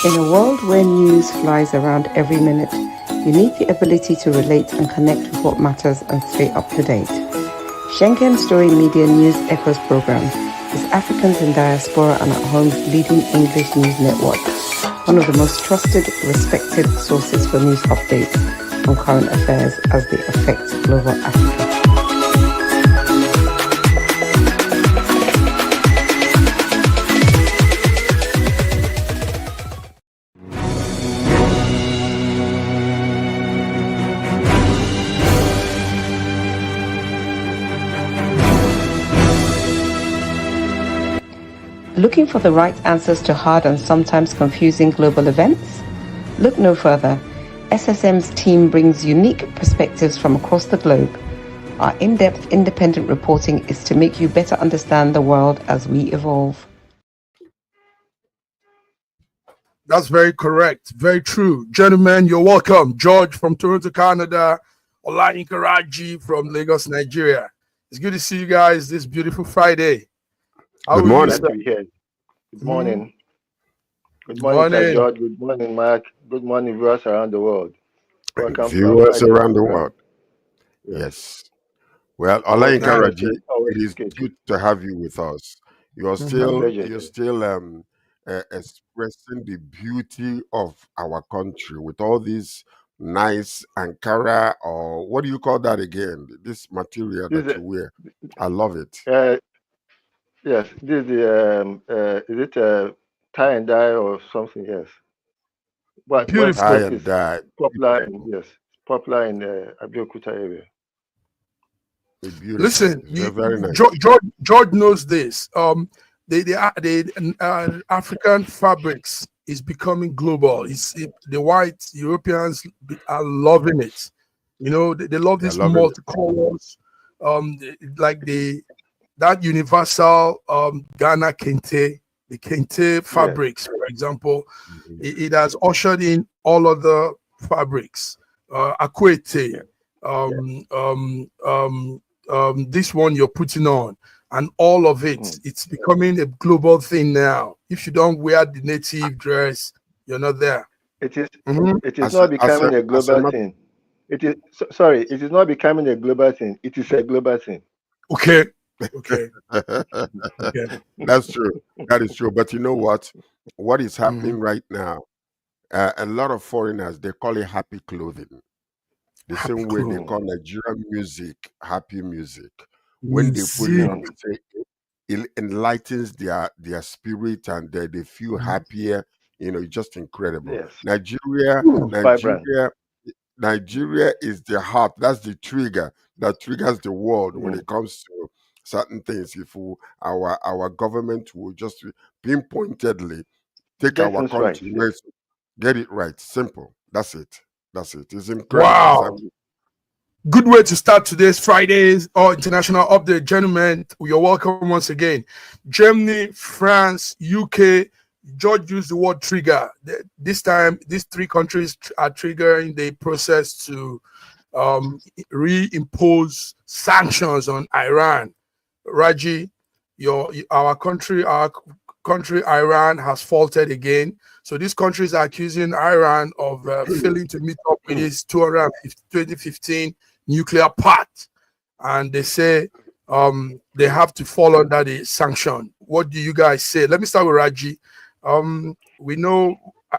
In a world where news flies around every minute, you need the ability to relate and connect with what matters and stay up to date. Schengen Story Media News Echoes program is Africans in Diaspora and at Home's leading English news network, one of the most trusted, respected sources for news updates on current affairs as they affect global Africa. Looking for the right answers to hard and sometimes confusing global events? Look no further. SSM's team brings unique perspectives from across the globe. Our in-depth independent reporting is to make you better understand the world as we evolve. That's very correct. Very true. Gentlemen, you're welcome. George from Toronto, Canada. Olayinka Raji from Lagos, Nigeria. It's good to see you guys this beautiful Friday. Good morning. Good morning. Good morning, Sir George. Good morning, Mark. Good morning, viewers around the world. Welcome, viewers around the world. Yes. Well, Olayinka Raji, it is good to have you with us. You're still expressing the beauty of our country with all these nice Ankara, or what do you call that again? This material that you wear. I love it. Yes, this is it tie and dye or something? Yes, but beautiful tie and dye. Popular in Abeokuta area. Listen, very nice. George knows this. The African fabrics is becoming global. The white Europeans are loving it. You know, they love these multicolors. Like that universal Ghana Kente, the Kente fabrics, for example, it has ushered in all other fabrics. Akwete, this one you're putting on, and all of it, it's becoming a global thing now. If you don't wear the native dress, you're not there. It is not becoming a global thing. It is not becoming a global thing. It is a global thing. Okay. That's true. That is true. But you know what is happening right now, a lot of foreigners, they call it happy clothing, the same way they call Nigerian music happy music. When they put it on, it enlightens their spirit and they feel happier. You know, it's just incredible. Yes. Nigeria is the heart. That's the trigger that triggers the world when it comes to certain things. If our government will just pinpointedly take our country, get it right. Simple. That's it. It's incredible. Wow. Good way to start today's Friday's International Update, gentlemen. You're welcome once again. Germany, France, UK. George used the word trigger. This time, these three countries are triggering the process to reimpose sanctions on Iran. Raji, our country, Iran has faltered again. So these countries are accusing Iran of failing to meet up with its 2015 nuclear pact, and they say they have to fall under the sanction. What do you guys say? Let me start with Raji. We know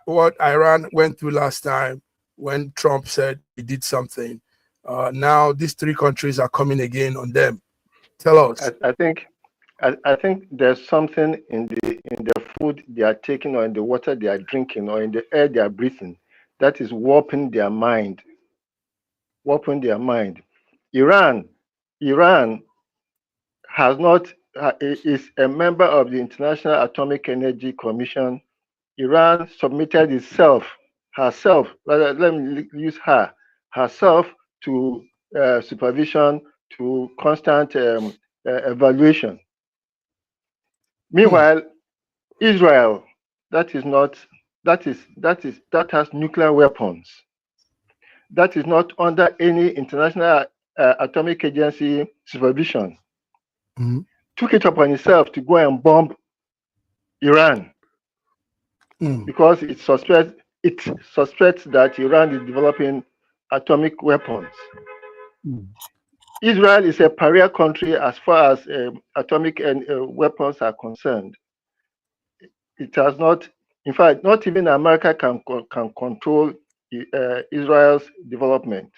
what Iran went through last time when Trump said he did something. Now these three countries are coming again on them. Tell us. I think there's something in the food they are taking, or in the water they are drinking, or in the air they are breathing, that is warping their mind. Iran has not is a member of the International Atomic Energy Commission. Iran submitted herself to supervision, to constant evaluation. Meanwhile, Israel, that has nuclear weapons. That is not under any International Atomic Agency supervision. Took it upon itself to go and bomb Iran. because it suspects that Iran is developing atomic weapons. Israel is a pariah country as far as atomic weapons are concerned. It has not, in fact, not even America can control Israel's development.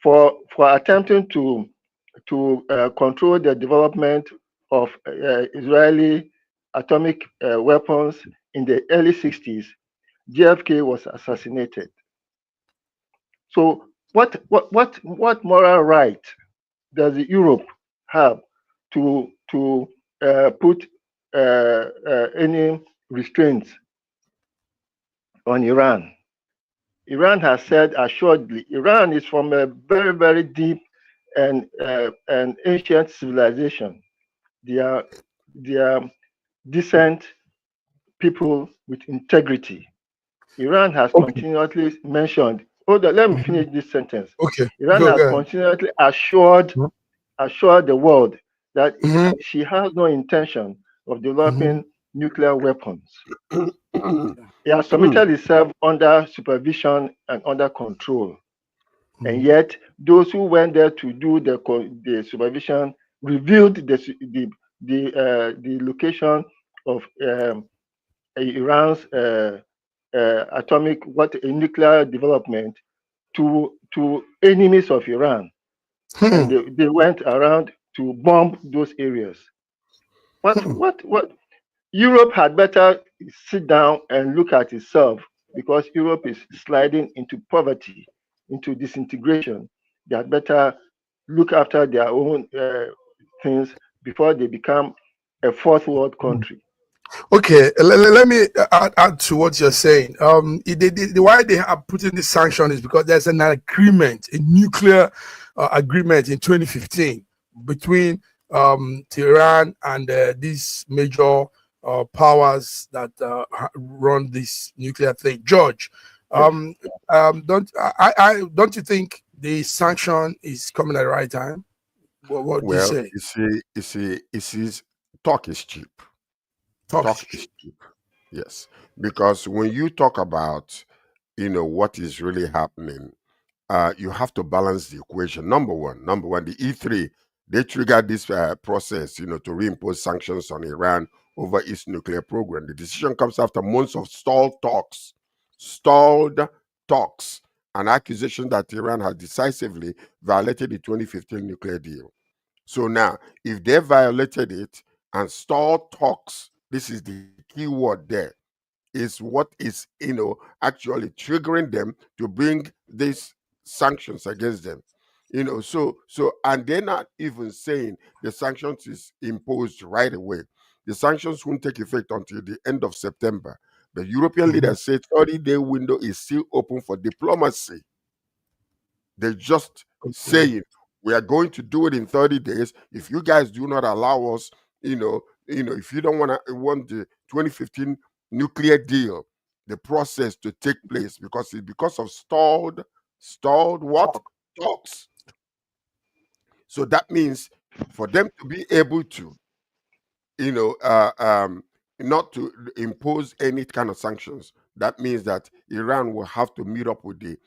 For attempting to control the development of Israeli atomic weapons in the early 60s, JFK was assassinated. So what moral right does Europe have to put any restraints on Iran? Iran has said assuredly, Iran is from a very, very deep and ancient civilization. They are decent people with integrity. Iran has continuously mentioned. Hold on, let me finish this sentence. Okay. Iran has continuously assured the world that she has no intention of developing nuclear weapons. It has submitted itself under supervision and under control. And yet, those who went there to do the supervision revealed the location of Iran's nuclear development to enemies of Iran, and they went around to bomb those areas. What? Europe had better sit down and look at itself, because Europe is sliding into poverty, into disintegration. They had better look after their own things before they become a fourth world country. Okay, let me add to what you're saying. Why they are putting this sanction is because there's an agreement, a nuclear agreement in 2015 between Tehran and these major powers that run this nuclear thing. George, don't you think the sanction is coming at the right time? What do you say? You see, talk is cheap. Talk is cheap. Yes, because when you talk about, what is really happening, you have to balance the equation. Number one, the E3, they triggered this process, to reimpose sanctions on Iran over its nuclear program. The decision comes after months of stalled talks, and accusation that Iran has decisively violated the 2015 nuclear deal. So now, if they violated it and stalled talks, this is the key word there, is what is, actually triggering them to bring these sanctions against them. So and they're not even saying the sanctions is imposed right away. The sanctions won't take effect until the end of September. The European leaders say 30-day window is still open for diplomacy. They're just saying, we are going to do it in 30 days. If you guys do not allow us, if you don't want the 2015 nuclear deal, the process to take place, because of stalled what? Talks. So that means for them to be able to, not to impose any kind of sanctions, that means that Iran will have to meet up with the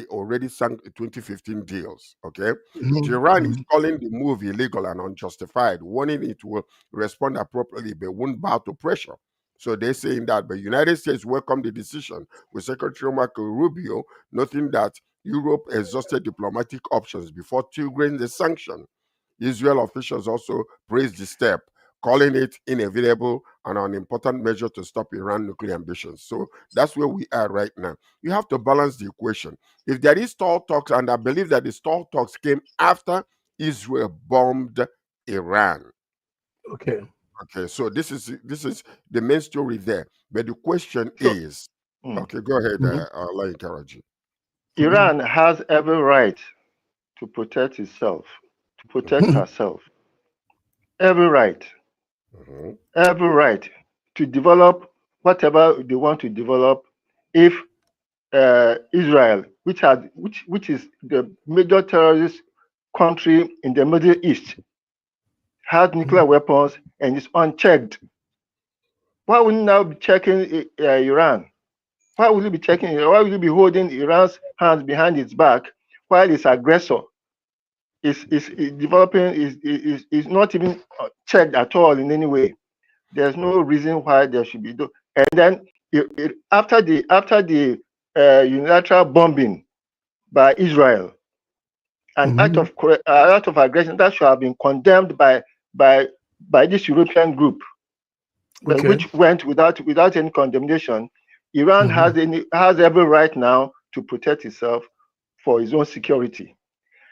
already 2015 deals. Okay, Iran is calling the move illegal and unjustified, warning it will respond appropriately but won't bow to pressure. So they're saying that the United States welcomed the decision, with Secretary Marco Rubio noting that Europe exhausted diplomatic options before triggering the sanction. Israel officials also praised the step, calling it inevitable and an important measure to stop Iran nuclear ambitions. So that's where we are right now. You have to balance the equation. If there is stall talks, and I believe that the stall talks came after Israel bombed Iran. Okay, so this is the main story there. But the question is, okay, go ahead, Alain Karaji. Iran has every right to protect itself, to protect herself. Every right. Every right to develop whatever they want to develop. If Israel, which is the major terrorist country in the Middle East, has nuclear weapons and is unchecked, Why wouldn't now be checking Iran? Why will you be checking? Why will you be holding Iran's hands behind its back while its aggressor is developing, is not even checked at all in any way? There's no reason why there should be. And then after the unilateral bombing by Israel, an act of aggression that should have been condemned by this European group, which went without any condemnation. Iran has every right now to protect itself for its own security.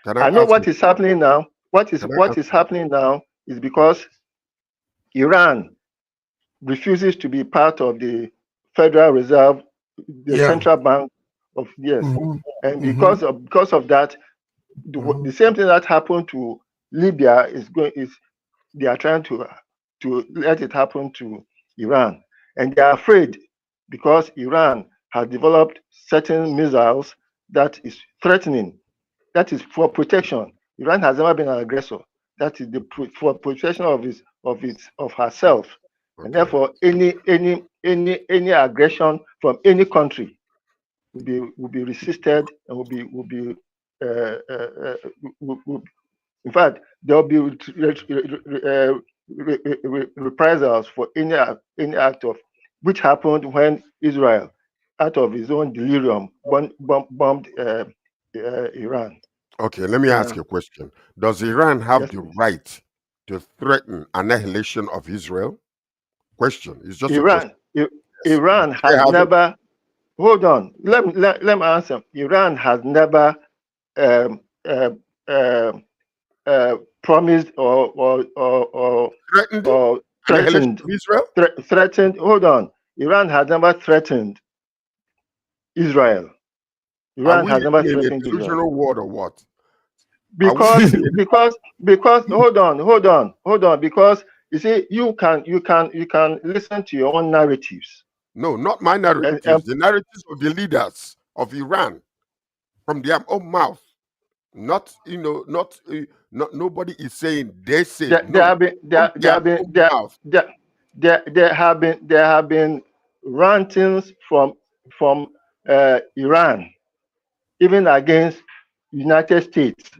I know what is happening now. What is happening now is because Iran refuses to be part of the Federal Reserve, the central bank of and because of that, the same thing that happened to Libya they are trying to let it happen to Iran, and they are afraid because Iran has developed certain missiles that is threatening. That is for protection. Iran has never been an aggressor. That is for protection of herself, and therefore any aggression from any country will be resisted and will be in fact, there will be reprisals for any act of which happened when Israel, out of his own delirium, bombed Iran. Okay, let me ask you a question. Does Iran have the right to threaten annihilation of Israel? Question. It's just Iran. Iran has never. Hold on. Let me answer. Iran has never promised or threatened Israel. Threatened. Hold on. Iran has never threatened Israel. Iran has never threatened Israel. War or what? Because hold on. Because you see, you can listen to your own narratives. No, not my narratives. The narratives of the leaders of Iran from their own mouth. Not nobody is saying they say. There have been rantings from Iran, even against United States.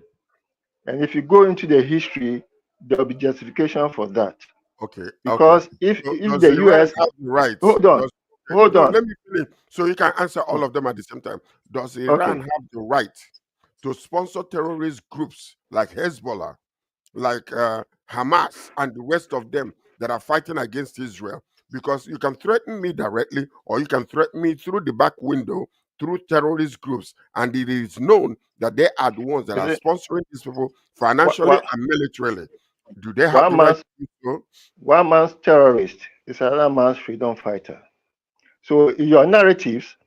And if you go into the history, there will be justification for that. Okay. Because if the US have the right, hold on. Let me finish so you can answer all of them at the same time. Does Iran have the right to sponsor terrorist groups like Hezbollah, like Hamas, and the rest of them that are fighting against Israel? Because you can threaten me directly, or you can threaten me through the back window through terrorist groups, and it is known that they are the ones that are sponsoring these people financially and militarily. Do they have the right to do so? One man's terrorist is another man's freedom fighter. So your narratives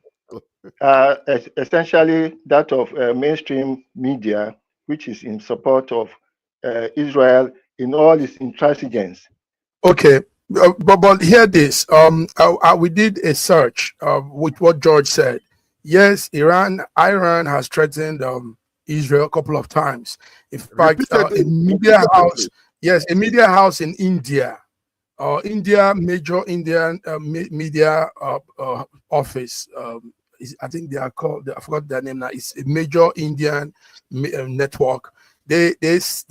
are essentially that of mainstream media, which is in support of Israel in all its intransigence. Okay, but hear this. We did a search with what George said. Yes, Iran has threatened Israel a couple of times. In fact, a media house, a media house in India, major Indian media office. I think they are called. I forgot their name now. It's a major Indian network. They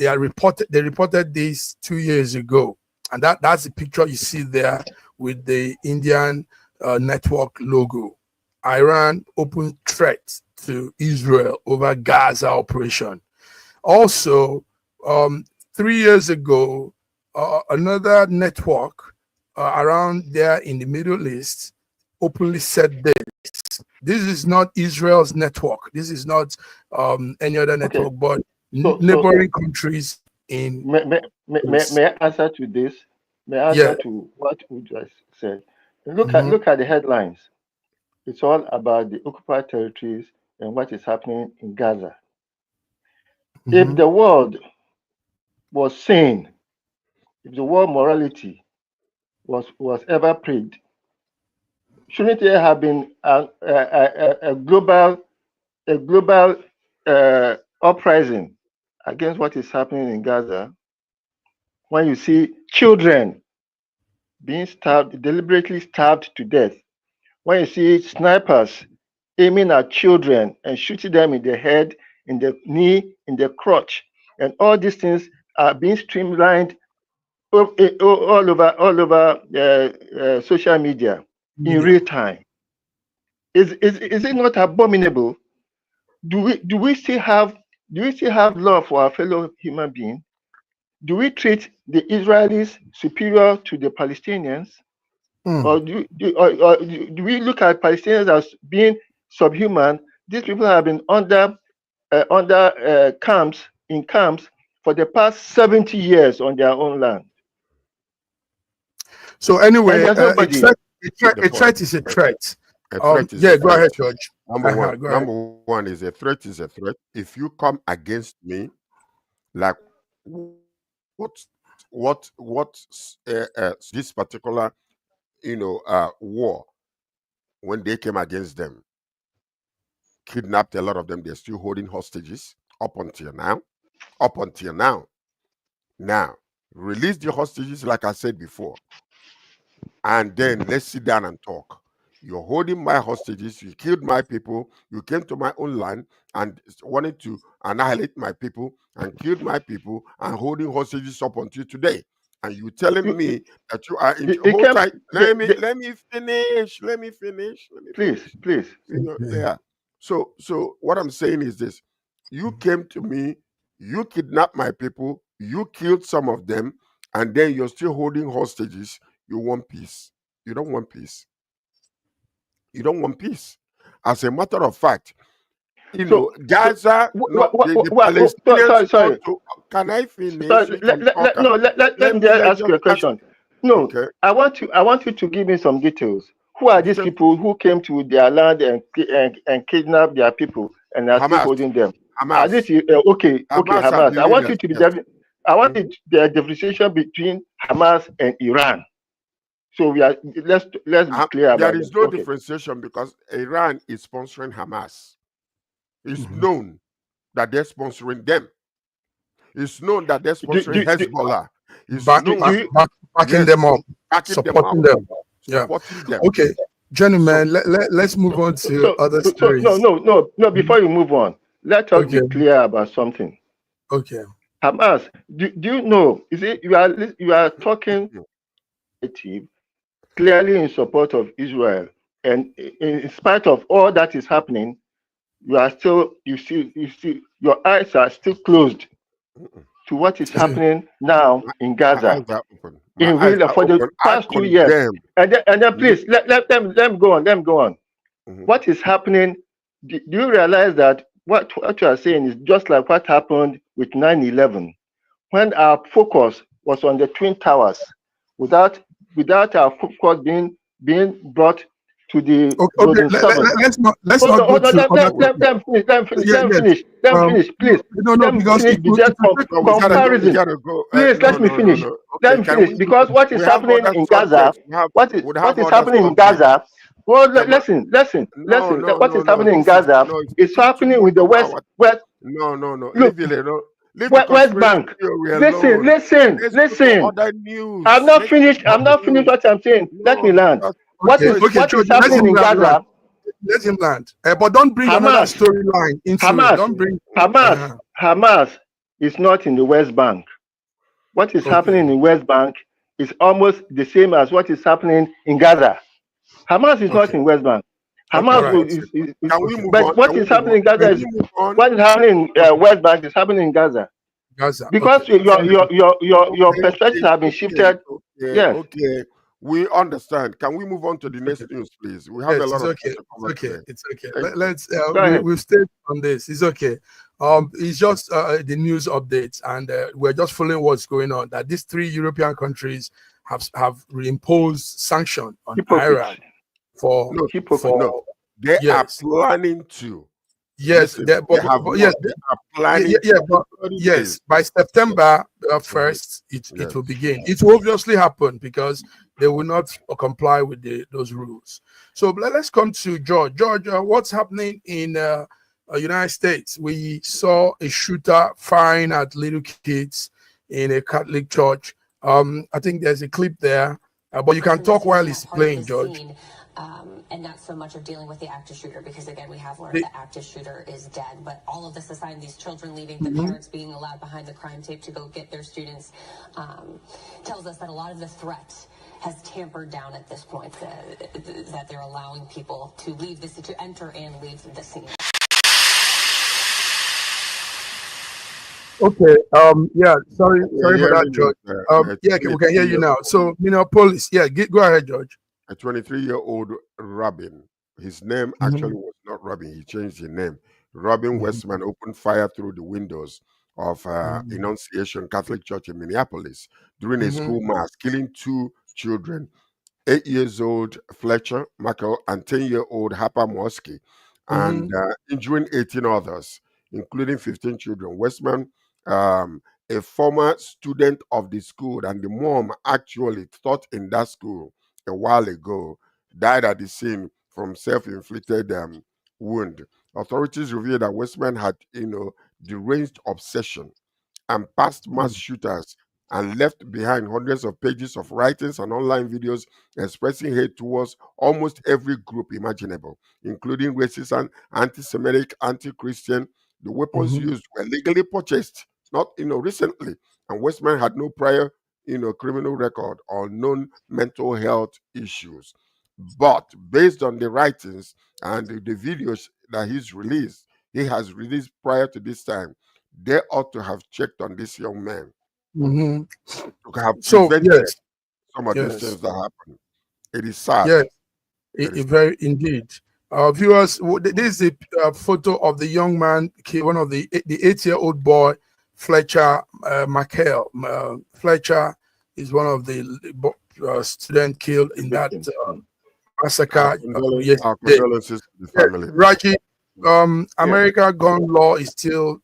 reported this 2 years ago, and that's the picture you see there with the Indian network logo. Iran open threat to Israel over Gaza operation. Also, 3 years ago, another network around there in the Middle East openly said this. This is not Israel's network. This is not any other network, but neighboring countries in. May I answer to this? May I answer to what you just said? Look at the headlines. It's all about the occupied territories and what is happening in Gaza. If the world was sane, if the world morality was ever prayed, shouldn't there have been a global uprising against what is happening in Gaza? When you see children being stabbed, deliberately stabbed to death, when you see snipers aiming at children and shooting them in the head, in the knee, in the crotch, and all these things are being streamlined all over social media in real time. Is it not abominable? Do we still have love for our fellow human being? Do we treat the Israelis superior to the Palestinians? Or do we look at Palestinians as being subhuman? These people have been under camps for the past 70 years on their own land. So anyway, a threat is a threat. Yeah, go ahead, George. Number one is a threat is a threat. If you come against me, like what this particular war, when they came against them, kidnapped a lot of them, they're still holding hostages up until now. Now, release the hostages, like I said before, and then let's sit down and talk. You're holding my hostages, you killed my people, you came to my own land and wanted to annihilate my people and killed my people and holding hostages up until today. And you telling me that you are in hold tight. Let me finish. Please. Yeah. So what I'm saying is this: you came to me, you kidnapped my people, you killed some of them, and then you're still holding hostages. You want peace. You don't want peace. You don't want peace. As a matter of fact, Gaza, the Palestinians. Sorry. Can I finish? Let me ask you a question. No, okay. I want you to give me some details. Who are these people who came to their land and kidnapped their people and are still holding them? Hamas. Okay, Hamas. I want you to be I want the differentiation between Hamas and Iran. So let's be clear about it. There is no differentiation because Iran is sponsoring Hamas. It's known that they're sponsoring them. It's known that they're sponsoring Hezbollah. It's backing them up, supporting them. Okay, gentlemen, let's move on to other stories. No. Before you move on, let us be clear about something. Okay. Hamas, do you know? You are talking clearly in support of Israel, and in spite of all that is happening, you see your eyes are still closed to what is happening now in Gaza. In real for the past 2 years. And then please let them go on. What is happening? Do you realize that what you are saying is just like what happened with 9/11, when our focus was on the Twin Towers, without our focus being brought to the let's not go to them finish, please. Comparison. Please let me finish. Let me finish, because what is happening in Gaza, what is happening in Gaza. Well, listen. What is happening in Gaza is happening with the West. No. Look, West Bank. Listen. I'm not finished what I'm saying. Let me land. What is happening in Gaza? Let him land. But don't bring another storyline into Hamas. it. Don't bring Hamas is not in the West Bank. What is happening in the West Bank is almost the same as what is happening in Gaza. Hamas is not in West Bank. Hamas is but what is happening in Gaza is what is happening in West Bank is happening in Gaza. Because your perspectives have been shifted. Yes. Okay. We understand. Can we move on to the next news, please? We have a lot of It's okay. Let's we've stayed on this. It's okay. It's just the news updates, and we're just following what's going on. That these 3 European countries have reimposed sanction on Iran for they are planning to. Yes, they are planning. Yes, by September 1st, it will begin. It will obviously happen because they will not comply with those rules. So let's come to George. George, what's happening in United States? We saw a shooter firing at little kids in a Catholic church. I think there's a clip there. But you can talk while he's playing, George. And not so much of dealing with the active shooter, because again, we have learned the active shooter is dead. But all of this aside, these children leaving, the parents being allowed behind the crime tape to go get their students, tells us that a lot of the threat has tampered down at this point, that they're allowing people to leave to enter and leave the scene. Okay. Yeah. Sorry for that, George. Yeah, we can hear you now. So, Minneapolis. Yeah. Go ahead, George. A 23-year-old Robin. His name actually was not Robin. He changed his name. Robin Westman opened fire through the windows of Annunciation Catholic Church in Minneapolis during a school mass, killing 2 children, 8 years old Fletcher Michael and 10-year-old Harper Mosky, and injuring 18 others, including 15 children. Westman, a former student of the school, and the mom actually taught in that school a while ago, died at the scene from self-inflicted wound. Authorities revealed that Westman had, deranged obsession and past mass shooters, and left behind hundreds of pages of writings and online videos expressing hate towards almost every group imaginable, including racist and anti-Semitic, anti-Christian. The weapons used were legally purchased, not recently, and Westman had no prior criminal record or known mental health issues. But based on the writings and the videos that he has released prior to this time, they ought to have checked on this young man to have prevented some of these things that happen. It is sad. Yes, very indeed. Viewers, this is a photo of the young man, one of the 8-year-old boy, Fletcher Michael. Fletcher is one of the students killed in that massacre. Our condolences to the family. Raji, America gun law is still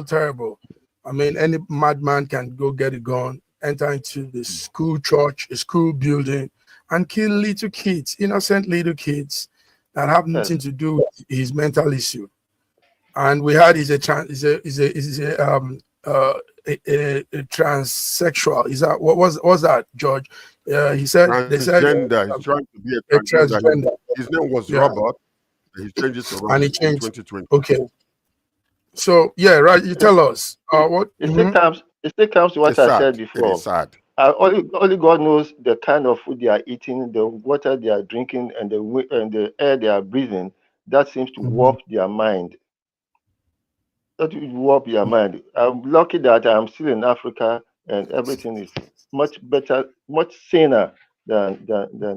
terrible. I mean, any madman can go get a gun, enter into the school church, a school building, and kill little kids, innocent little kids that have nothing to do with his mental issue. And we had is a transsexual. Is that what was that, George? He said they said he's trying to be a transgender. His name was Robert. He changed it around, and he changed 2020. Okay. So right, you tell us what it still comes to what I said before. It's sad. Only God knows the kind of food they are eating, the water they are drinking, and the air they are breathing. That seems to warp their mind. That will warp your mind. I'm lucky that I'm still in Africa and everything is much better, much saner than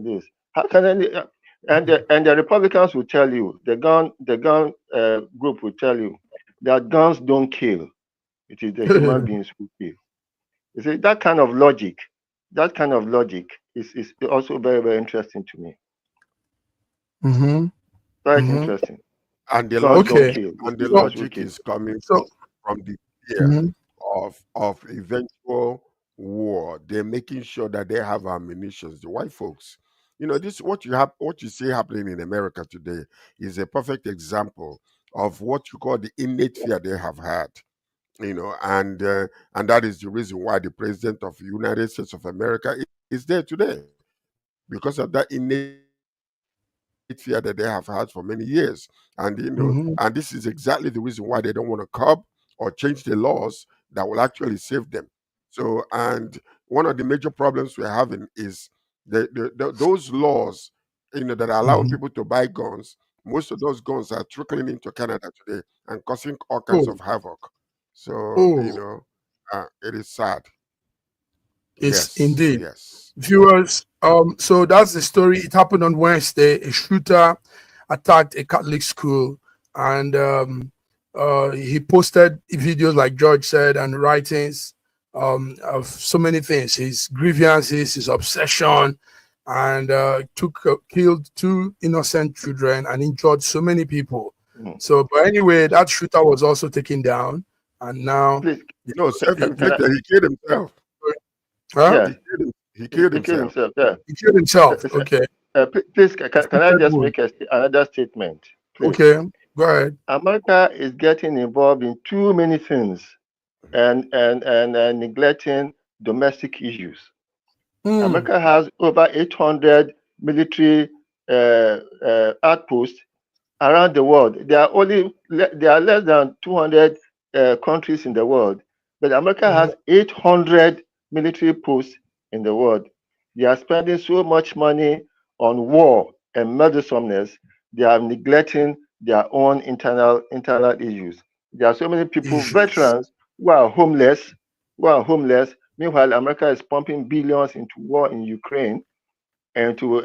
this. How can any and the Republicans will tell you, the gun group will tell you that guns don't kill. It is the human beings who kill. You see, that kind of logic is also very, very interesting to me. Very interesting. And the logic is coming from the fear of eventual war. They're making sure that they have ammunition. The white folks, this what you see happening in America today is a perfect example of what you call the innate fear they have had. And that is the reason why the president of the United States of America is there today, because of that innate fear that they have had for many years. And and this is exactly the reason why they don't want to curb or change the laws that will actually save them. So, and one of the major problems we're having is those laws that are allowing people to buy guns. Most of those guns are trickling into Canada today and causing all kinds of havoc. So it is sad. It's indeed. Yes. Viewers, so that's the story. It happened on Wednesday. A shooter attacked a Catholic school, and he posted videos, like George said, and writings of so many things, his grievances, his obsession, and killed 2 innocent children and injured so many people. So, but anyway, that shooter was also taken down, and now self-inflicted. He killed himself. Huh? Yeah. He killed himself. Yeah. He killed himself. Okay. Please, can I just make another statement? Please? Okay. Go ahead. America is getting involved in too many things and neglecting domestic issues. America has over 800 military outposts around the world. There are less than 200 countries in the world, but America has 800 military posts in the world. They are spending so much money on war and murderousness. They are neglecting their own internal issues. There are so many people, veterans, who are homeless. Meanwhile, America is pumping billions into war in Ukraine and to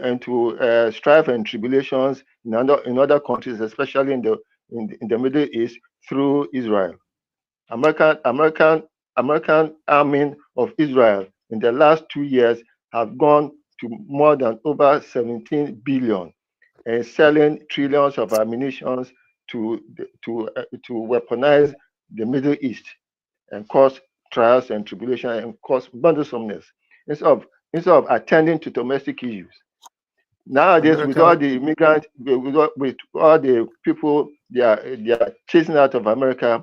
strife and tribulations in other countries, especially in the Middle East, through Israel. American army of Israel in the last 2 years have gone to more than over 17 billion and selling trillions of ammunition to weaponize the Middle East and cause trials and tribulation and cause burdensomness instead of attending to domestic issues. Nowadays, with all the immigrants, with all the people they are chasing out of America,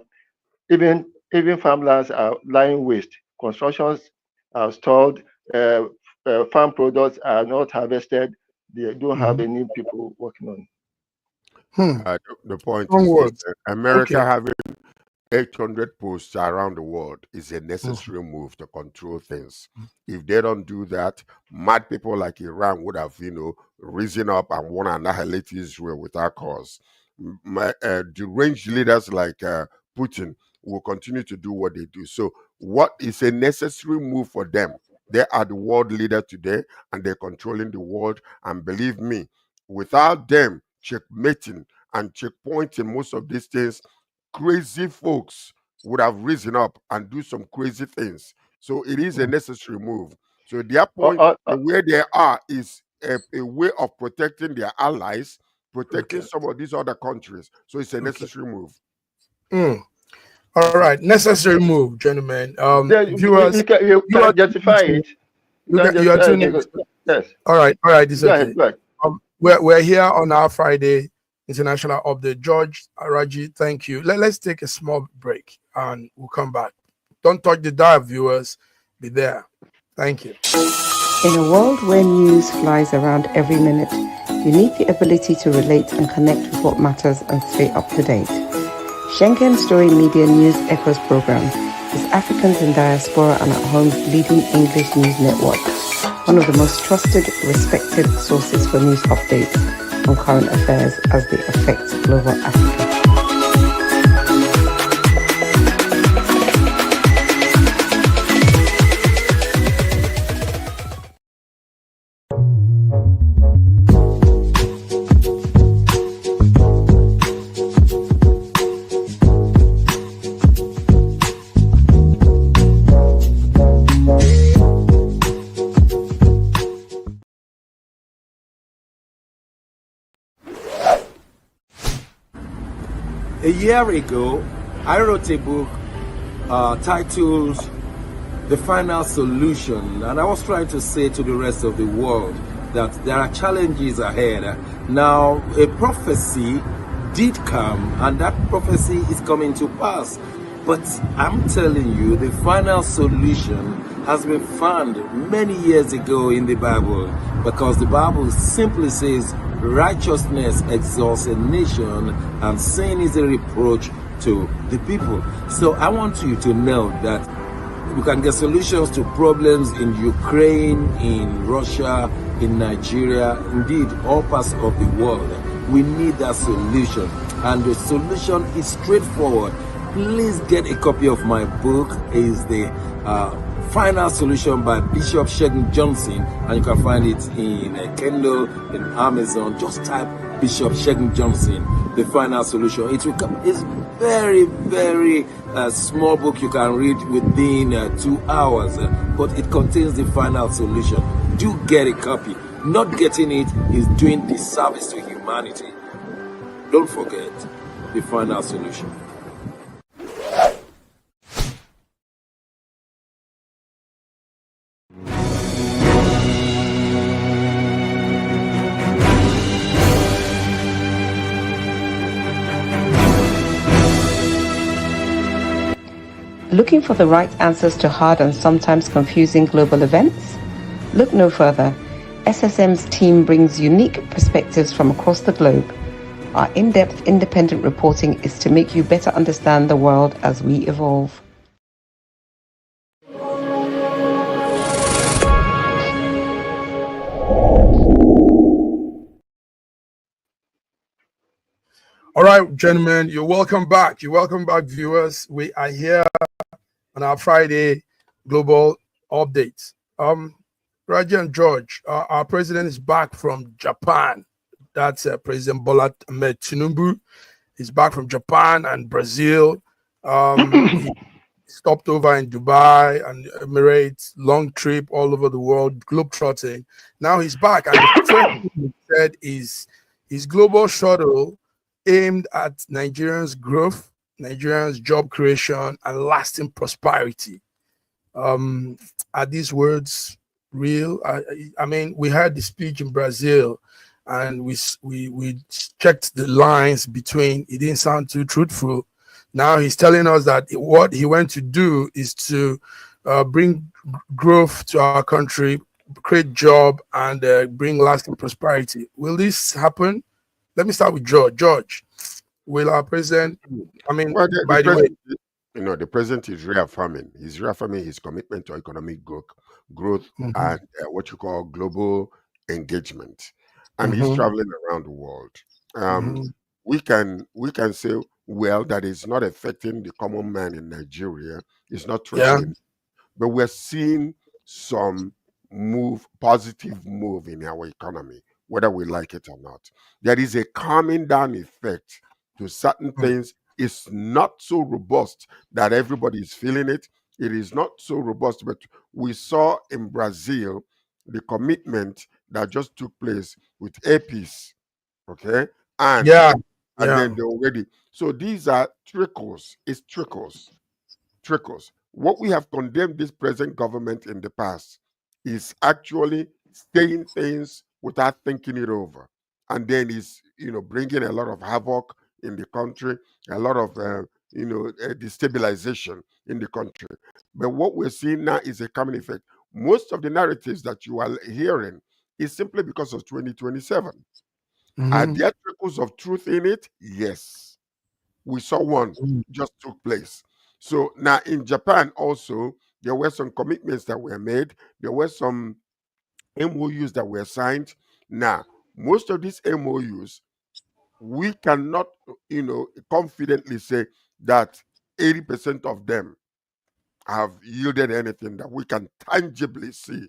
even farmlands are lying waste. Constructions are stalled. Farm products are not harvested. They don't have any people working on it. The point is this, America having 800 posts around the world is a necessary move to control things. If they don't do that, mad people like Iran would have, risen up and want to annihilate Israel without cause. Deranged leaders like Putin will continue to do what they do. So what is a necessary move for them? They are the world leader today, and they're controlling the world. And believe me, without them checkmating and checkpointing most of these things, crazy folks would have risen up and do some crazy things. So it is a necessary move. So their point, where they are, is a way of protecting their allies, protecting some of these other countries. So it's a necessary move. All right, necessary move, gentlemen. Viewers, you can justify it. You are tuning in. Yes. All right. This go okay. Ahead. We're here on our Friday International Update. George, Raji, thank you. Let's take a small break and we'll come back. Don't touch the dial, viewers. Be there. Thank you. In a world where news flies around every minute, you need the ability to relate and connect with what matters and stay up to date. Schengen Story Media News Echoes program is Africans in Diaspora and at Home's leading English news network, one of the most trusted, respected sources for news updates on current affairs as they affect global Africa. A year ago, I wrote a book titled The Final Solution, and I was trying to say to the rest of the world that there are challenges ahead. Now, a prophecy did come, and that prophecy is coming to pass. But I'm telling you, the final solution has been found many years ago in the Bible, because the Bible simply says righteousness exalts a nation and sin is a reproach to the people. So I want you to know that we can get solutions to problems in Ukraine, in Russia, in Nigeria, indeed all parts of the world. We need that solution, and the solution is straightforward. Please get a copy of my book. It is the Final Solution by Bishop Schengen Johnson, and you can find it in Kindle, in Amazon. Just type Bishop Schengen Johnson, The Final Solution. It will come. It's very, very small book you can read within 2 hours, but it contains the final solution. Do get a copy. Not getting it is doing disservice to humanity. Don't forget The Final Solution. Looking for the right answers to hard and sometimes confusing global events? Look no further. SSM's team brings unique perspectives from across the globe. Our in-depth independent reporting is to make you better understand the world as we evolve. All right, gentlemen, you're welcome back. You're welcome back, viewers. We are here on our Friday global updates. Raji and George, our president is back from Japan. That's President Bola Ahmed Tinubu. He's back from Japan and Brazil. He stopped over in Dubai and Emirates, long trip all over the world, globetrotting. Now he's back, and the first thing he said is his global shuttle aimed at Nigerians' growth, Nigerians' job creation, and lasting prosperity. Are these words real? I mean, we heard the speech in Brazil, and we checked the lines between. It didn't sound too truthful. Now he's telling us that what he went to do is to bring growth to our country, create job, and bring lasting prosperity. Will this happen? Let me start with George. George, will our president, I mean, well, by the way, the president is reaffirming. He's reaffirming his commitment to economic growth and what you call global engagement. And he's traveling around the world. We can say, well, that is not affecting the common man in Nigeria. It's not threatening. But we're seeing some positive move in our economy, whether we like it or not. There is a calming down effect to certain things. It's not so robust that everybody is feeling it. It is not so robust, but we saw in Brazil the commitment that just took place with APs, okay? And then they already, so these are trickles. It's trickles. What we have condemned this present government in the past is actually saying things without thinking it over, and then is bringing a lot of havoc in the country, a lot of destabilization in the country. But what we're seeing now is a common effect. Most of the narratives that you are hearing is simply because of 2027. Are there trickles of truth in it? Yes. We saw one just took place. So now in Japan also, there were some commitments that were made. There were some MOUs that were signed. Now, most of these MOUs, we cannot, confidently say that 80% of them have yielded anything that we can tangibly see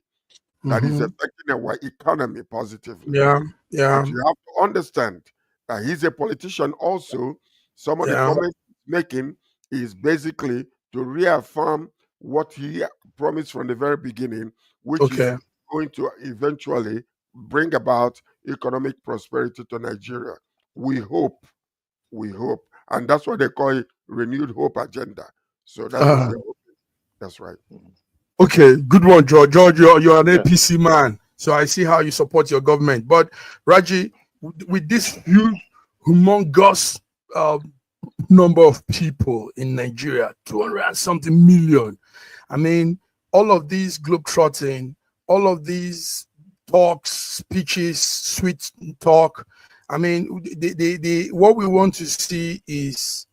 that is affecting our economy positively. But you have to understand that he's a politician also. Some of the comments he's making is basically to reaffirm what he promised from the very beginning, which is going to eventually bring about economic prosperity to Nigeria. We hope. And that's what they call it, renewed hope agenda. So that's what they're hoping. That's right. Okay, good one, George. George, you're an APC man, so I see how you support your government. But Raji, with this huge, humongous number of people in Nigeria, 200 and something million, I mean, all of these globetrotting, all of these talks, speeches, sweet talk, I mean, what we want to see is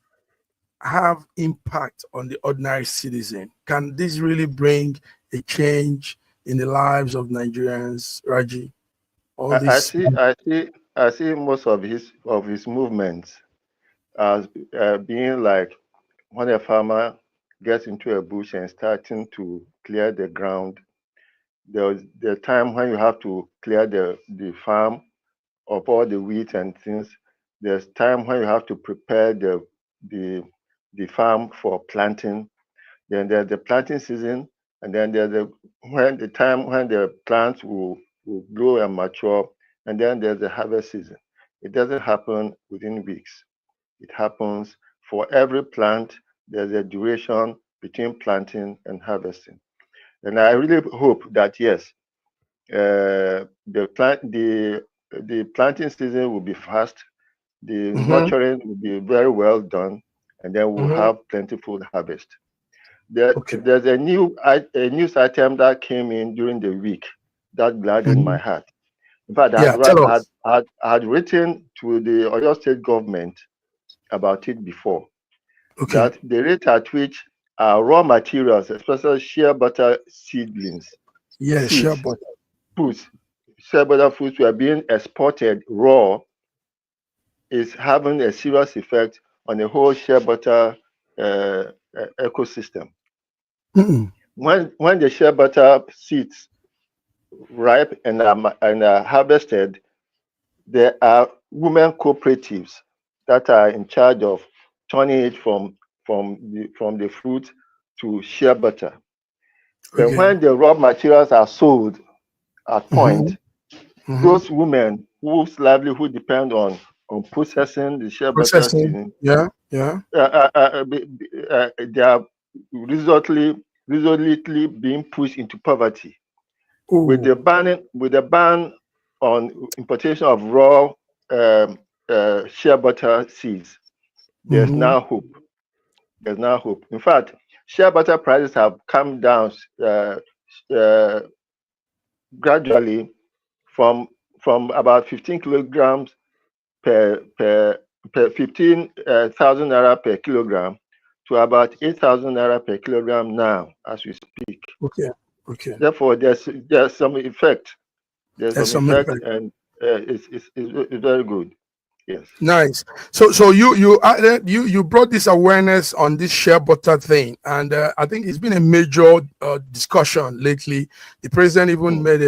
have impact on the ordinary citizen. Can this really bring a change in the lives of Nigerians, Raji? I see most of his movements as being like when a farmer gets into a bush and starting to clear the ground. There's the time when you have to clear the farm of all the weeds and things. There's time when you have to prepare the farm for planting. Then there's the planting season, and then there's the time when the plants will grow and mature, and then there's the harvest season. It doesn't happen within weeks. It happens for every plant. There's a duration between planting and harvesting. And I really hope that yes, the planting season will be fast, the nurturing will be very well done, and then we'll have plentiful harvest. There's a news item that came in during the week that gladdened my heart. In fact, I had written to the Oyo State government about it before. That the rate at which raw materials, especially shea butter seedlings, shea butter foods, shea butter foods were being exported raw, is having a serious effect on the whole shea butter ecosystem. When the shea butter seeds ripe and are harvested, there are women cooperatives that are in charge of turning it from the fruit to shea butter. But when the raw materials are sold at point, those women whose livelihood depend on processing the shea butter season, they are resolutely being pushed into poverty. With the ban on importation of raw shea butter seeds, there's now hope. There's now hope. In fact, shea butter prices have come down gradually from about 15 kilograms per 15,000 naira per kilogram to about 8,000 naira per kilogram now as we speak. Therefore, there's some effect. There's some effect, and it's very good. Yes. Nice. So you brought this awareness on this shea butter thing, and I think it's been a major discussion lately. The president even made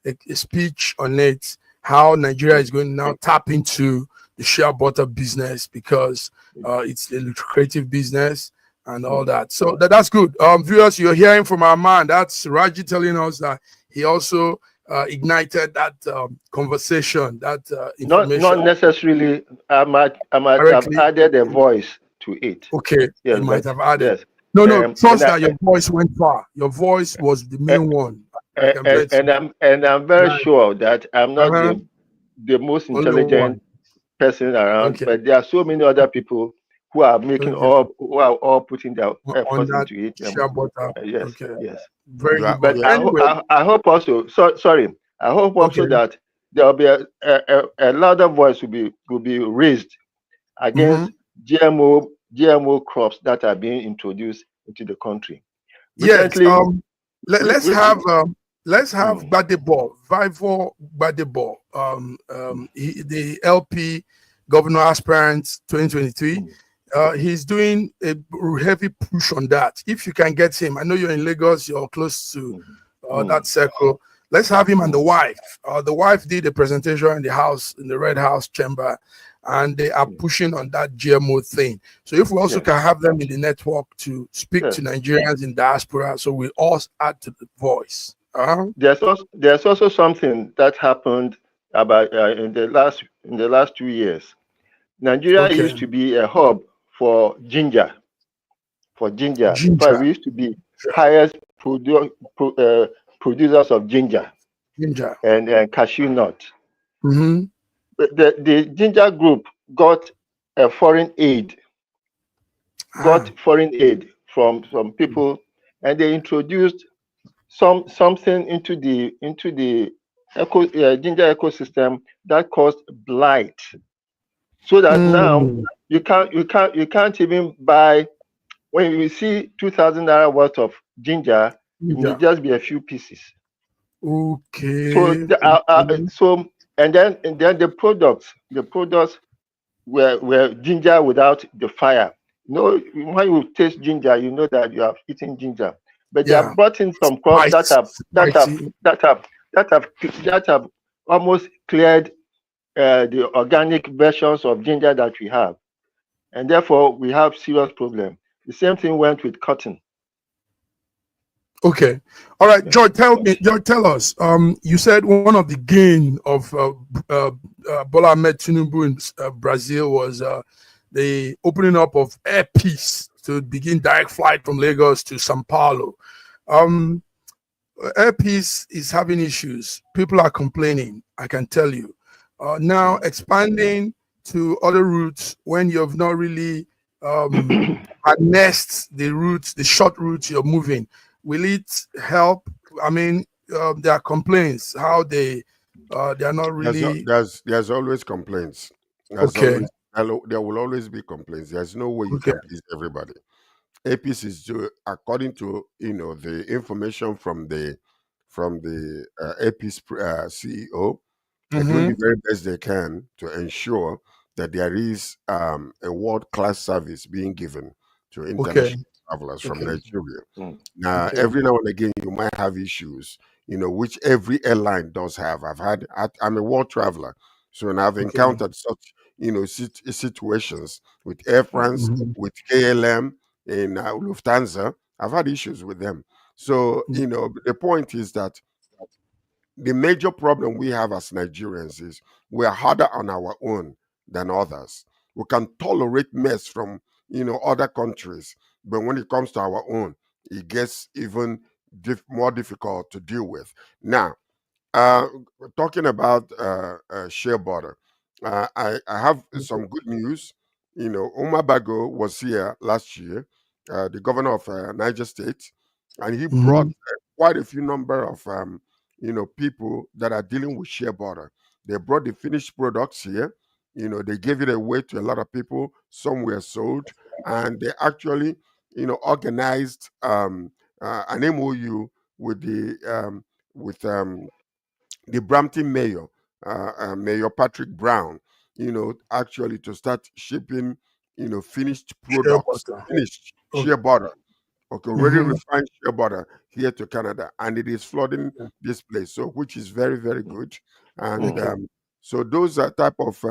a speech on it, how Nigeria is going to now tap into the shea butter business because it's a lucrative business and all that. So that's good. Viewers, you're hearing from our man. That's Raji telling us that he also ignited that conversation, that information. Not necessarily. I might have added a voice to it. Okay, yes, you might have added. Yes. No, trust that your voice went far. Your voice was the main one. And I'm very sure that I'm not the most intelligent person around, but there are so many other people who are making who are all putting their efforts into it. Yes. Very good. But I hope also. I hope also that there will be a louder voice will be raised against GMO crops that are being introduced into the country. Recently, let's have Gbadebo, Vivor Gbadebo, the LP governor aspirant 2023. He's doing a heavy push on that. If you can get him, I know you're in Lagos, you're close to that circle. Let's have him and the wife. The wife did a presentation in the house, in the Red House chamber, and they are pushing on that GMO thing. So if we also can have them in the network to speak to Nigerians in diaspora, so we all add to the voice. There's also something that happened about in the last 2 years. Nigeria used to be a hub for ginger. In fact, we used to be highest producers of ginger and cashew nut. But the ginger group got a foreign aid. From some people, and they introduced something into the ginger ecosystem that caused blight. So that now you can't even buy. When you see 2,000 naira worth of ginger, it may just be a few pieces. Okay. So and then the products were ginger without the fire. When you taste ginger, you know that you have eaten ginger. But they have brought in some crops that have almost cleared the organic versions of ginger that we have, and therefore we have serious problem. The same thing went with cotton. Okay, all right, George, tell us. You said one of the gain of Bola Ahmed Tinubu in Brazil was the opening up of Air Peace to begin direct flight from Lagos to Sao Paulo. Air Peace is having issues. People are complaining, I can tell you. Now expanding to other routes when you have not really harnessed the routes, the short routes you're moving. Will it help? I mean, there are complaints how they are not really. There's always complaints. Okay. There will always be complaints. There's no way you can please everybody. APs is according to the information from the AP's CEO. They're doing the very best they can to ensure that there is a world-class service being given to international travelers from Nigeria. Now, every now and again, you might have issues, which every airline does have. I'm a world traveler, so and I've encountered such, situations with Air France, with KLM, in Lufthansa. I've had issues with them. So, the point is that the major problem we have as Nigerians is we're harder on our own than others. We can tolerate mess from other countries, but when it comes to our own, it gets even more difficult to deal with. Now, talking about share border, I have some good news. Umar Bago was here last year, the governor of Niger State, and he brought quite a few number of people that are dealing with share border. They brought the finished products here. They gave it away to a lot of people. Some were sold, and they actually organized an MOU with the Brampton mayor, Mayor Patrick Brown, actually to start shipping, finished products, finished shea butter, already refined shea butter here to Canada, and it is flooding this place, so which is very, very good. And so those are type of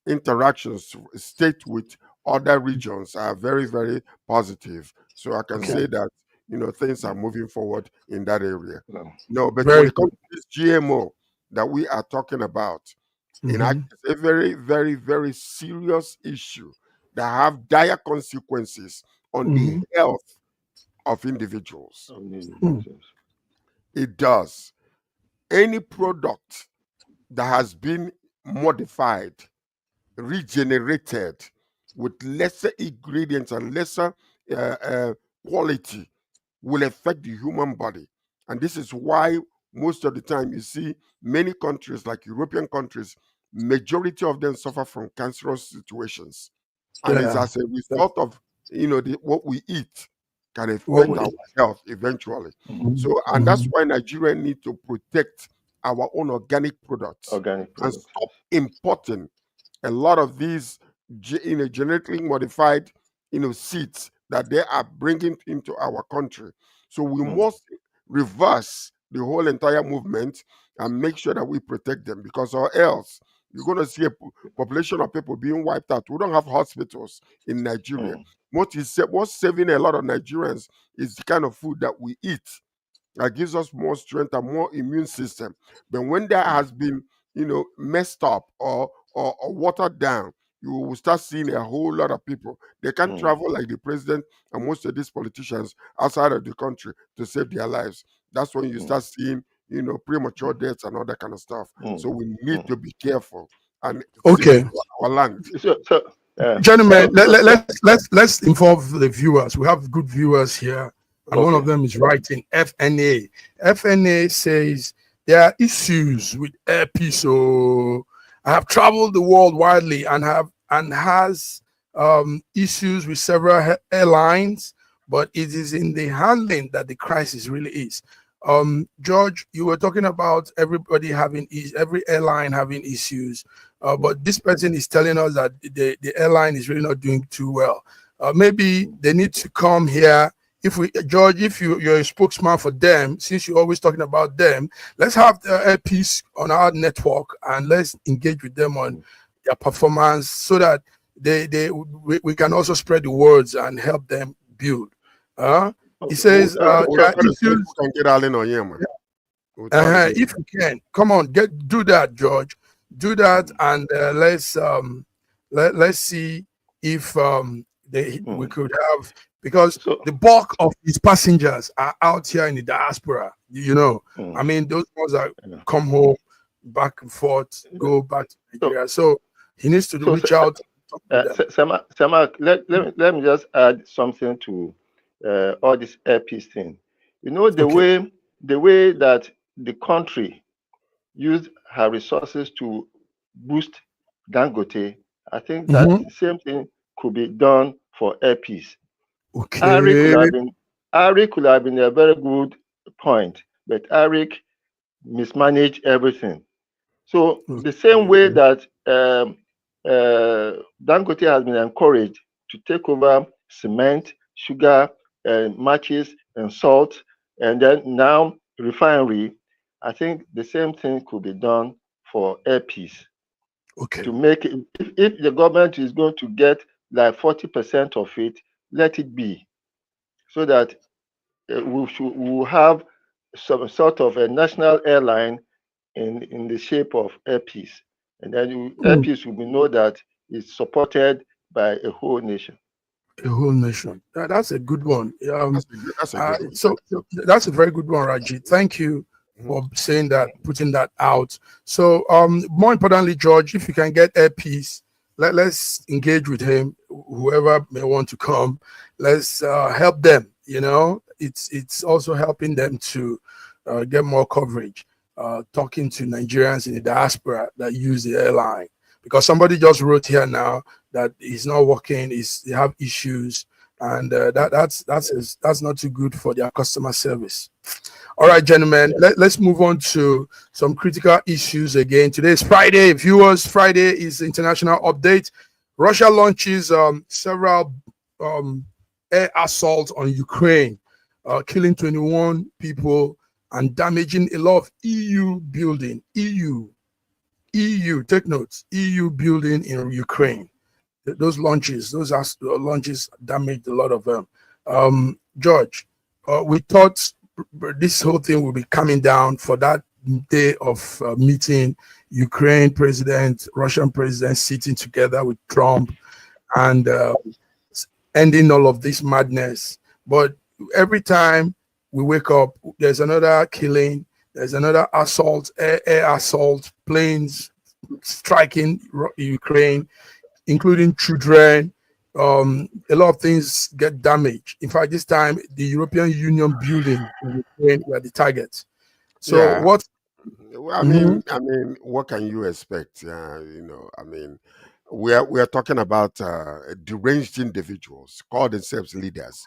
interactions state with other regions are very, very positive. So I can say that things are moving forward in that area. No, but when it comes to this GMO that we are talking about, it's a very, very, very serious issue that have dire consequences on the health of individuals. It does. Any product that has been modified, regenerated with lesser ingredients and lesser quality will affect the human body. And this is why most of the time you see many countries like European countries, majority of them suffer from cancerous situations. And it's as a result of what we eat can affect our health eventually. So, and that's why Nigeria need to protect our own organic products and stop importing a lot of these genetically modified seeds that they are bringing into our country. So we must reverse the whole entire movement and make sure that we protect them, because or else you're going to see a population of people being wiped out. We don't have hospitals in Nigeria. What's saving a lot of Nigerians is the kind of food that we eat that gives us more strength and more immune system. But when that has been, messed up or watered down, you will start seeing a whole lot of people. They can't travel like the president and most of these politicians outside of the country to save their lives. That's when you start seeing, premature deaths and all that kind of stuff. So we need to be careful and our land. Gentlemen, let's involve the viewers. We have good viewers here, and one of them is writing FNA. FNA says there are issues with airpeace. So I have traveled the world widely and has issues with several airlines, but it is in the handling that the crisis really is. George, you were talking about every airline having issues, but this person is telling us that the airline is really not doing too well. Maybe they need to come here. George, if you're a spokesman for them, since you're always talking about them, let's have the airpiece on our network and let's engage with them on their performance so that we can also spread the words and help them build. He says, issues can get all in on you, man. If you can, come on, do that, George. Do that, and let's see if we could have, because the bulk of these passengers are out here in the diaspora. I mean, those ones that come home, back and forth, go back to Nigeria. So he needs to reach out. Samak, let me just add something to all this airpiece thing. The way that the country use her resources to boost Dangote, I think that the same thing could be done for Air Peace. Okay. Ari could have been a very good point, but Ari mismanaged everything. So the same way that Dangote has been encouraged to take over cement, sugar, matches, and salt, and then now refinery, I think the same thing could be done for Air Peace. Okay. To make it, if the government is going to get like 40% of it, let it be, so that we will have some sort of a national airline in the shape of Air Peace, and then Air Peace will know that it's supported by a whole nation. A whole nation. That's a good one. That's a good one. So that's a very good one, Raji. Thank you for saying that, putting that out. So more importantly, George, if you can get Air Peace, let's engage with him, whoever may want to come. Let's help them. You know, it's also helping them to get more coverage. Talking to Nigerians in the diaspora that use the airline, because somebody just wrote here now that he's not working, they have issues, and that's not too good for their customer service. All right, gentlemen, let's move on to some critical issues again. Today is Friday, viewers. Friday is international update. Russia launches several air assaults on Ukraine, killing 21 people and damaging a lot of EU building. EU, take notes, EU building in Ukraine. Those launches damaged a lot of them. George, we thought this whole thing will be coming down for that day of meeting, Ukraine president, Russian president sitting together with Trump and ending all of this madness. But every time we wake up, there's another killing, there's another assault, air assault, planes striking Ukraine, including children. A lot of things get damaged. In fact, this time the European Union building in Ukraine were the targets. So yeah. what? I mean, what can you expect? we are talking about deranged individuals, call themselves leaders,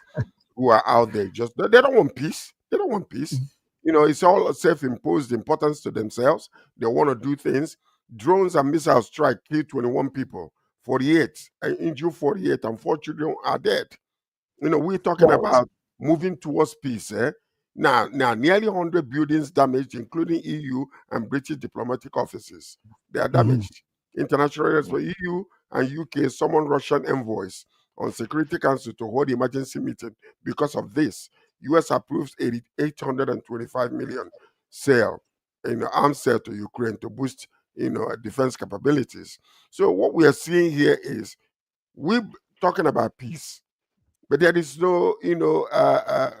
who are out there they don't want peace. They don't want peace. It's all self-imposed importance to themselves. They want to do things. Drones and missile strike kill 21 people, 48, injure 48, and 4 children are dead. We're talking about moving towards peace. Now, nearly 100 buildings damaged, including EU and British diplomatic offices. They are damaged. International response, EU and UK summoned Russian envoys on Security Council to hold emergency meeting because of this. US approves 825 million sale, arms sale to Ukraine to boost, defense capabilities. So what we are seeing here is we're talking about peace, but there is no, the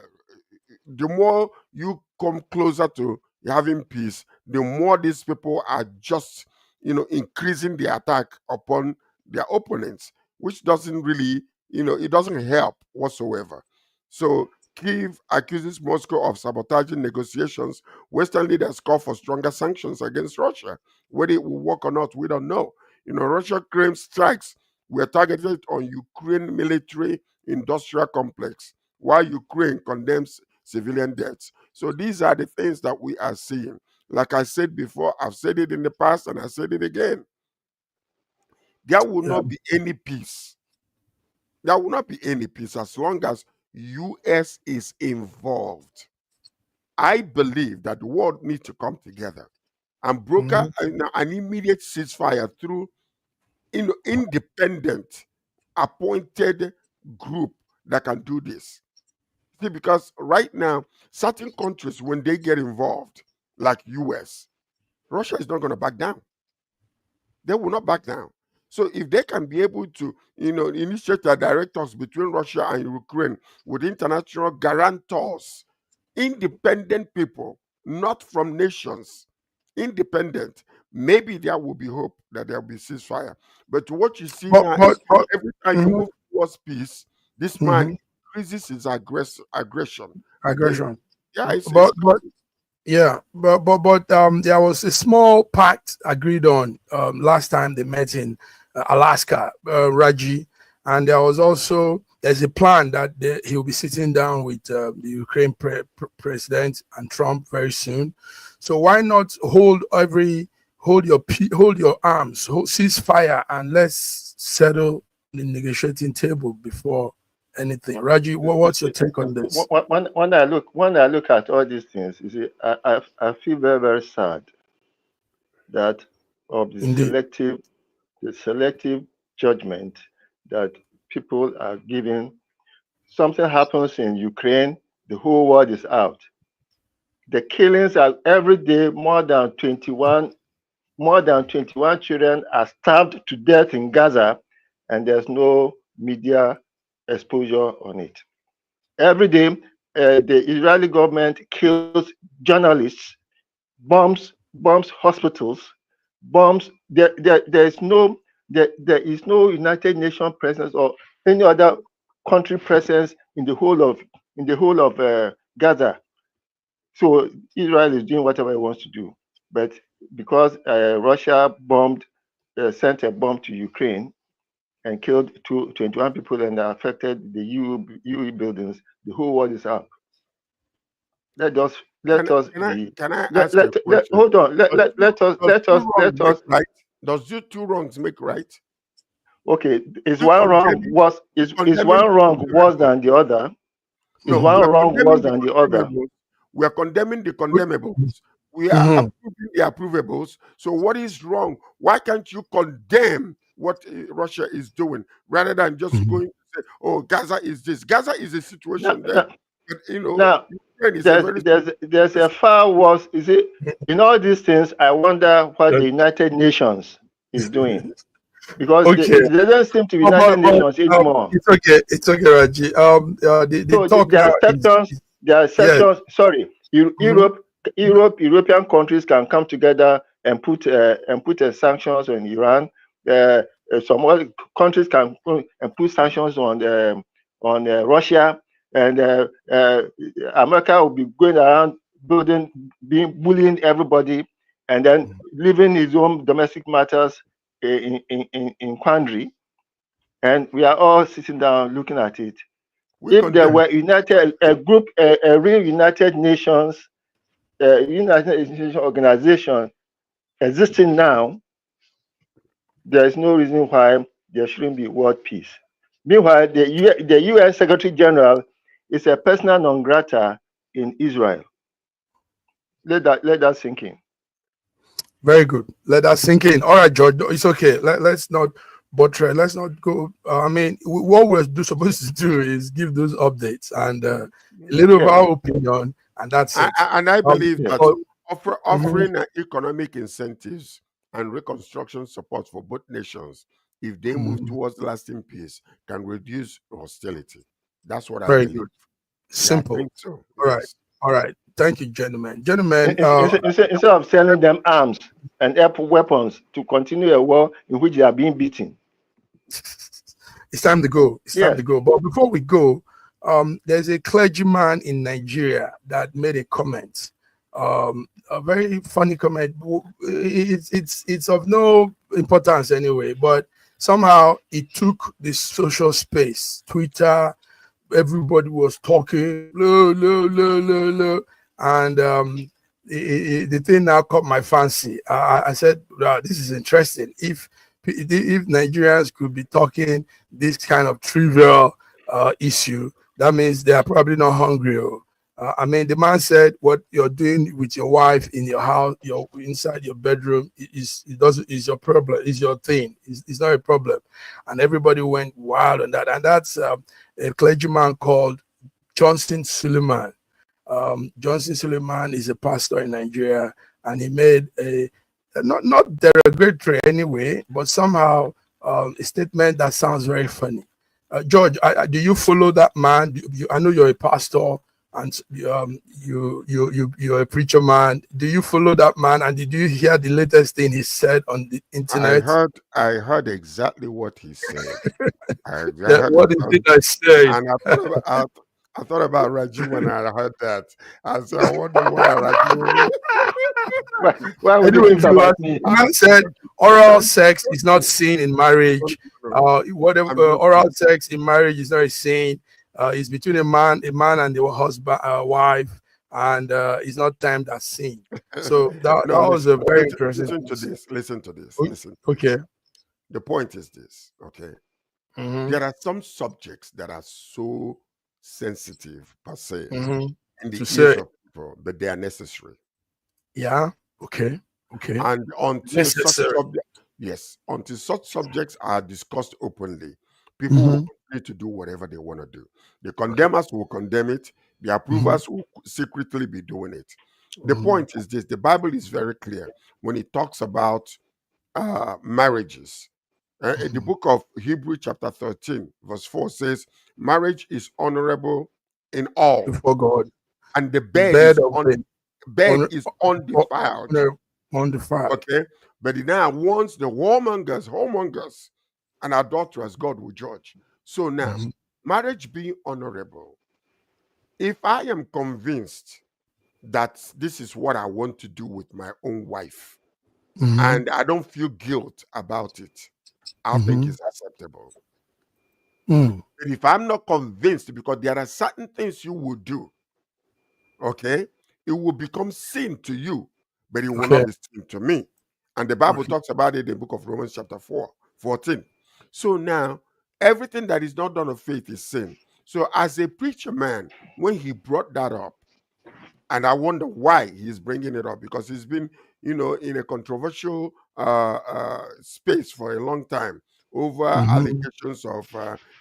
more you come closer to having peace, the more these people are just, increasing the attack upon their opponents, which doesn't really, it doesn't help whatsoever. So Kyiv accuses Moscow of sabotaging negotiations. Western leaders call for stronger sanctions against Russia. Whether it will work or not, we don't know. Russia claims strikes were targeted on Ukraine military industrial complex, while Ukraine condemns civilian deaths. So these are the things that we are seeing. Like I said before, I've said it in the past and I said it again. There will not be any peace. There will not be any peace as long as US is involved. I believe that the world needs to come together and broker an immediate ceasefire through independent appointed group that can do this. See, because right now, certain countries, when they get involved, like US, Russia is not going to back down. They will not back down. So if they can be able to, initiate a direct talks between Russia and Ukraine with international guarantors, independent people, not from nations, independent, maybe there will be hope that there will be ceasefire. But what you see now is every time you move towards peace, this man increases his aggression. Aggression. Yeah, Yeah, but there was a small pact agreed on last time they met in Alaska, Raji, and there's a plan that he'll be sitting down with the Ukraine president and Trump very soon. So why not hold your arms, cease fire, and let's settle the negotiating table before anything. Raji, what's your take on this? When I look at all these things, you see, I feel very, very sad that of the selective judgment that people are giving. Something happens in Ukraine, the whole world is out. The killings are every day. More than 21 children are starved to death in Gaza, and there's no media exposure on it. Every day, the Israeli government kills journalists, bombs hospitals, bombs. There is no United Nations presence or any other country presence in the whole of Gaza. So Israel is doing whatever it wants to do, but because Russia sent a bomb to Ukraine and killed 21 people and affected the UE buildings, the whole world is up. Let us be. Can I ask a question? Hold on. Let us. Right? Does do two wrongs make right? Okay, is one wrong worse than the other? Is one wrong worse than the other? We are condemning the condemnables. We are approving the approvables. So what is wrong? Why can't you condemn what Russia is doing rather than just going to say, "Oh, Gaza is this"? Gaza is a situation there. But, now there's a far worse. Is it in all these things? I wonder what the United Nations is doing, because they don't seem to be United Nations anymore. It's okay, Raji. There are sections. Sorry, European countries can come together and put sanctions on Iran. Some other countries can put sanctions on Russia, and America will be going around bullying everybody, and then leaving his own domestic matters in quandary. And we are all sitting down looking at it. If there were a real United Nations organization existing now, there is no reason why there shouldn't be world peace. Meanwhile, the UN Secretary General is a persona non grata in Israel. Let that sink in. Very good. Let that sink in. All right, George, it's okay. Let's not buttress. Let's not go. I mean, what we're supposed to do is give those updates and a little of our opinion, and that's it. And I believe that offering economic incentives and reconstruction support for both nations, if they move towards lasting peace, can reduce hostility. That's what I believe. Good. Simple. I think so. All right. Thank you, gentlemen. Instead of selling them arms and weapons to continue a war in which they are being beaten. It's time to go. Time to go. But before we go, there's a clergyman in Nigeria that made a comment. A very funny comment. It's of no importance anyway, but somehow it took the social space, Twitter. Everybody was talking, and the thing now caught my fancy. I said, wow, this is interesting. If Nigerians could be talking this kind of trivial issue, that means they are probably not hungry. I mean, the man said, what you're doing with your wife in your house, inside your bedroom, is your problem, is your thing. It's not a problem. And everybody went wild on that. And that's a clergyman called Johnson Suleiman. Johnson Suleiman is a pastor in Nigeria, and he made a not derogatory anyway, but somehow a statement that sounds very funny. George, do you follow that man? I know you're a pastor, and you're a preacher man. Do you follow that man? And did you hear the latest thing he said on the internet? I heard exactly what he said. What did I say? And I thought about Raju when I heard that. I said, I wonder what Raju. Why would Anyway, you think about me? man said oral sex is not seen in marriage. Whatever oral sex in marriage is not a sin. It's between a man and the husband, wife, and it's not timed as sin. So that was a very interesting. Listen to this. Okay. The point is this. Okay. There are some subjects that are so sensitive per se in the ears of people, but they are necessary. Yeah. Okay. And until such subjects are discussed openly, people will continue to do whatever they want to do. The condemners will condemn it. The approvers will secretly be doing it. The point is this: the Bible is very clear when it talks about marriages. The book of Hebrews chapter 13 verse 4 says, marriage is honorable in all before God, and the bed is undefiled. Okay, but now once the whoremongers and adulterers, God will judge. So now, marriage being honorable, if I am convinced that this is what I want to do with my own wife, and I don't feel guilt about it, I think it's acceptable. But if I'm not convinced, because there are certain things you will do, okay, it will become sin to you, but it will not be sin to me. And the Bible talks about it in the book of Romans chapter 14. So now, everything that is not done of faith is sin. So as a preacher man, when he brought that up, and I wonder why he's bringing it up, because he's been, in a controversial space for a long time over allegations of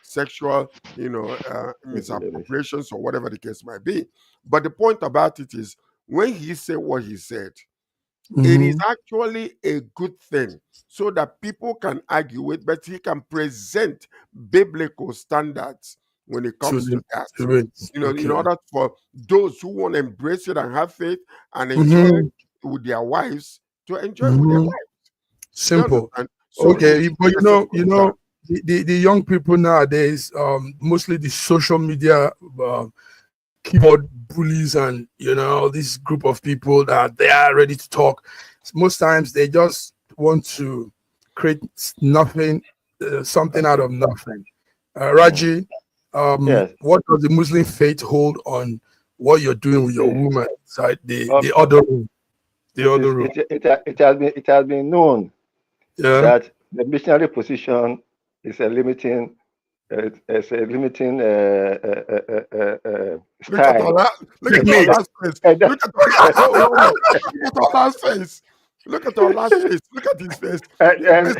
sexual, misappropriations or whatever the case might be. But the point about it is, when he said what he said, it is actually a good thing so that people can argue it, but he can present biblical standards when it comes to that. In order for those who want to embrace it and have faith and enjoy it with their wives to enjoy it with their wives. Simple. So okay, but the young people nowadays, mostly the social media keyboard bullies and this group of people that they are ready to talk. Most times they just want to create something out of nothing. Raji, what does the Muslim faith hold on what you're doing with your woman inside the other room? It has been known that the missionary position is a limiting style. Look at all that face. Look at all that face. Look at his face. And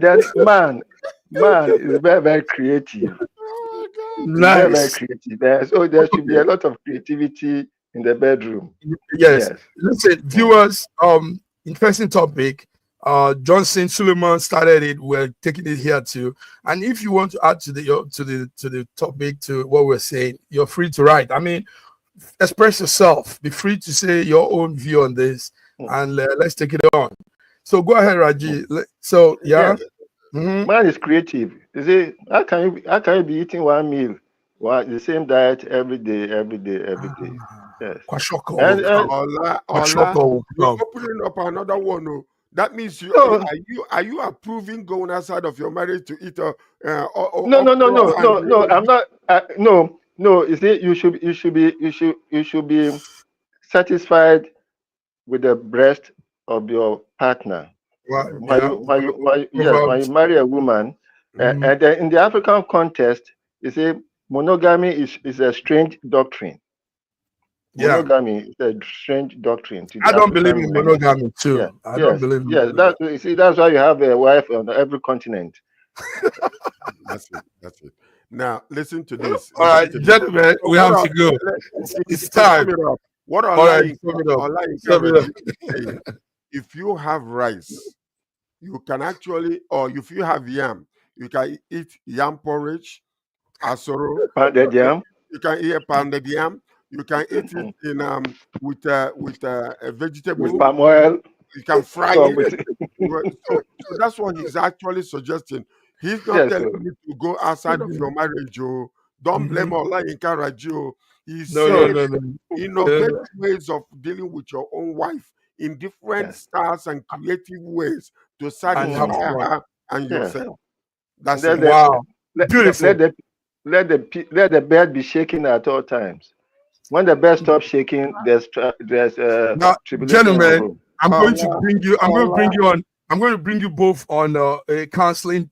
then man is very, very creative. Nice. Very creative. So there should be a lot of creativity in the bedroom. Yes. Listen, viewers, interesting topic. Johnson Suleiman started it. We're taking it here too. And if you want to add to the topic, to what we're saying, you're free to write. I mean, express yourself. Be free to say your own view on this, and let's take it on. So go ahead, Raji. So man is creative. You see, how can you be eating one meal, the same diet every day? Yes. You're opening up another one. That means are you approving going outside of your marriage to eat No. I'm not. No. You see, you should be satisfied with the breast of your partner. When you marry a woman, and then in the African context, you see, monogamy is a strange doctrine. Monogamy is a strange doctrine. I don't believe in monogamy too. I don't believe in monogamy. That's why you have a wife on every continent. That's it. Now listen to this. All right, gentlemen, we have to go. It's time. What if you have rice, you can actually, or if you have yam, you can eat yam porridge, asoro, pounded yam. You can eat pounded yam. You can eat it in with a vegetable. With palm oil. You can fry it. So that's what he's actually suggesting. He's not telling you to go outside of your marriage. Oh. Don't blame Olayinka Raji. He's saying innovative ways of dealing with your own wife in different styles and creative ways to satisfy her and yourself. That's it. Wow. Beautiful. Let the bed be shaking at all times. When the bed stops shaking, there's now, gentlemen, I'm going to bring you on. I'm going to bring you both on a counseling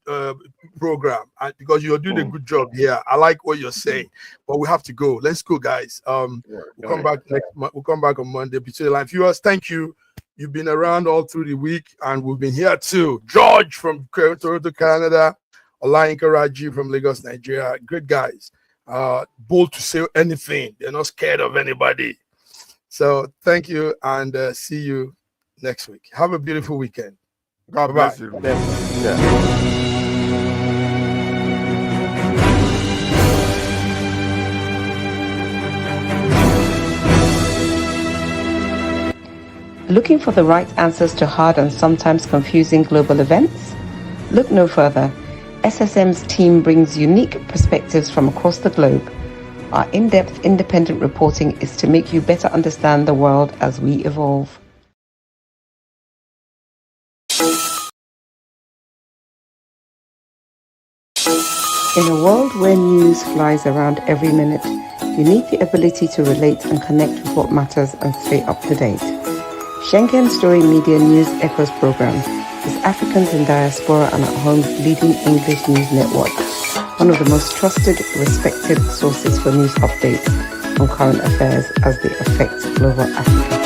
program because you're doing a good job here. I like what you're saying, but we have to go. Let's go, guys. We'll come back next month. We'll come back on Monday. Between Line viewers, thank you. You've been around all through the week, and we've been here too. George from Toronto, Canada. Olayinka Raji from Lagos, Nigeria. Great guys. Bold to say anything. They're not scared of anybody. So thank you, and see you next week. Have a beautiful weekend. God bless you. Looking for the right answers to hard and sometimes confusing global events? Look no further. SSM's team brings unique perspectives from across the globe. Our in-depth independent reporting is to make you better understand the world as we evolve. In a world where news flies around every minute, you need the ability to relate and connect with what matters and stay up to date. Schengen Story Media News Echoes program is Africans in Diaspora and at Home's leading English news network, one of the most trusted, respected sources for news updates on current affairs as they affect global Africa.